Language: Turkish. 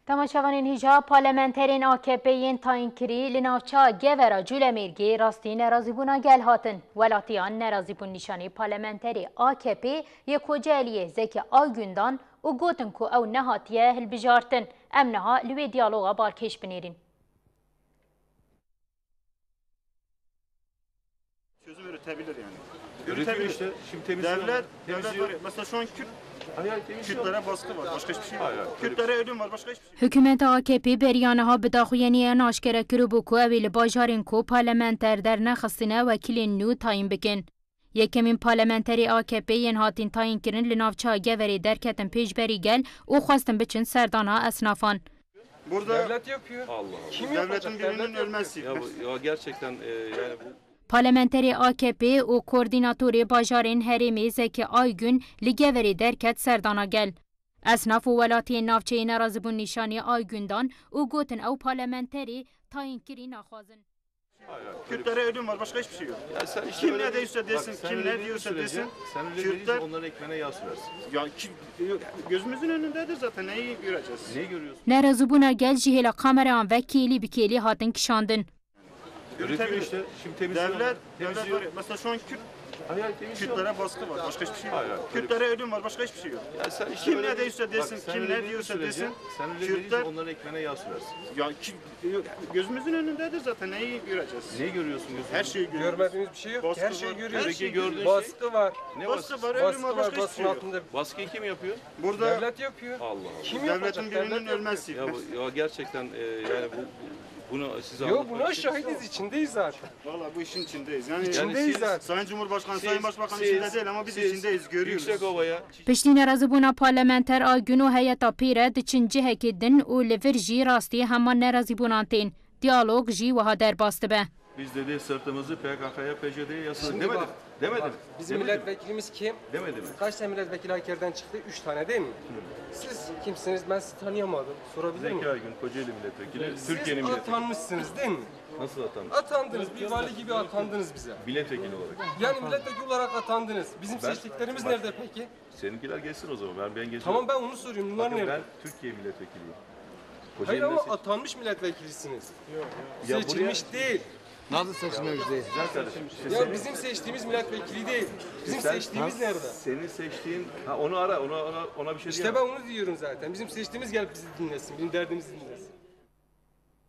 Tamaşavanên hîja parlamenterên AKP'yên tayînkirî li navçeya Gevera Cûlemirgê rastî nerazîbûna gel hatin. Welatiyan nerazîbûn nîşanî parlamenterê AKP yê Kocaeliyê Zeki Aygündan û gotin ku ew nehatiye hilbijartin. Em niha li wê diyaloga balkêş binêrin. Çözüm üretebilir yani. Üretiyor işte. Şimdi temizliyor. Devlet var. Mesela şu an Kürtlere baskı var. Başka hiçbir şey yok. Kürtlere ölüm var. Başka hiçbir şey yok. Hükümeta AKP beriyanha bi daxuyeniyan aşkere kiribû ku ew ê li bajarên ku parlamenter dernexistine wekîlên nû tayin bikin. Yekemîn parlamenterê AKP yên hatin tayinkirin li navçeya Geverê derketin pêşberî gel û xwestin biçin serdana esnafan. Burada devlet yapıyor. Allah Allah. Kim devletin birinin ölmesi. Ya gerçekten yani bu Parlamenterê AKP û koordînatorê bajarên Herêmê Zeki Aygün li Geverê derket serdana gel. Esnaf û welatiyên navçeyê nerazîbûn nîşanî Aygündan û gotin ew parlamenterê tayinkirî naxwazin. Kürtlere ölüm var. Başka hiçbir şey yok. ya sen işte Kim öyle ne diyorsa desin, sen kim öyle ne dediğin diyorsa sürece, desin. sen öyle Kürtler dediyse onların ekmeğine yağ sürersin. ya gözümüzün önündedir zaten. Neyi göreceğiz? Neyi görüyorsun? Nerazîbûna gel jî hêla kameran ve kêlî bi kêlî hatin kişandin. Üretiyor işte. Şimdi temizliyor. Devlet var. Mesela şu an Kürtlere baskı var. Başka hiçbir şey yok. Kürtlere ölüm var. Başka hiçbir şey yok. Ya sen işte Kim öyle ne diyorsa desin, sen kim öyle ne dediğin diyorsa sürece, desin. sen öyle dediyse onların ekmeğine yağ sürersin. Ya gözümüzün önündedir zaten. Neyi göreceğiz? Neyi görüyorsun gözünde? Her şeyi görüyoruz. Görmediğimiz bir şey yok. Baskı Her şeyi var. görüyoruz. Peki gördüğün Baskı var. Ne Baskı baskı? var, ölüm Baskı var. var. Başka hiçbir Basın şey yok. altında. Baskıyı kim yapıyor? Burada Devlet yapıyor. Allah Allah. Kim yapacak? devletin birinin Devlet ölmesi. Ya, ya gerçekten yani bunu size Yok anlatmak buna için- şahidiz, içindeyiz zaten. Valla bu işin içindeyiz. Yani İçindeyiz siz- zaten. Sayın Cumhurbaşkanı, Siz- Sayın Başbakan siz- içinde değil ama biz siz içindeyiz, görüyoruz. Yüksekova'ya Piştî nerazîbûna parlamenter Aygün û heyeta pîre diçin cihekê din û li vir jî rastî hema nerazîbûnan tên. Diyalog jî wiha derbas dibe. biz dedi sırtımızı PKK'ya, PJD'ye yasladık. Şimdi Demedi bak, mi? Demedi mi? Bizim Demedi mi? milletvekilimiz kim? Demedi mi? Kaç tane milletvekili Aker'den çıktı? 3 tane değil mi? Siz kimsiniz? Ben sizi tanıyamadım. Sorabilir Zeki miyim? Aygün, Kocaeli milletvekili, Siz Türkiye'nin milletvekili. atanmışsınız değil mi? Nasıl atandı? Atandınız. Bir vali gibi atandınız bize. Milletvekili olarak. Yani milletvekili olarak atandınız. Bizim seçtiklerimiz nerede peki? Seninkiler geçsin o zaman. Ben geçiyorum. Tamam ben onu soruyorum. Bunlar Bakın nerede? ben Türkiye milletvekiliyim. Hayır Kocaeli'den ama seç- atanmış milletvekilisiniz. Ya Seçilmiş değil. Nasıl seçilmemiş değil? Güzel kardeşim. İşte Ya bizim seçtiğimiz milletvekili değil. Bizim seçtiğimiz nerede? Senin seçtiğin, onu ara, ona bir şey İşte diyemem. ben onu diyorum zaten. Bizim seçtiğimiz gelip bizi dinlesin, bizim derdimizi dinlesin.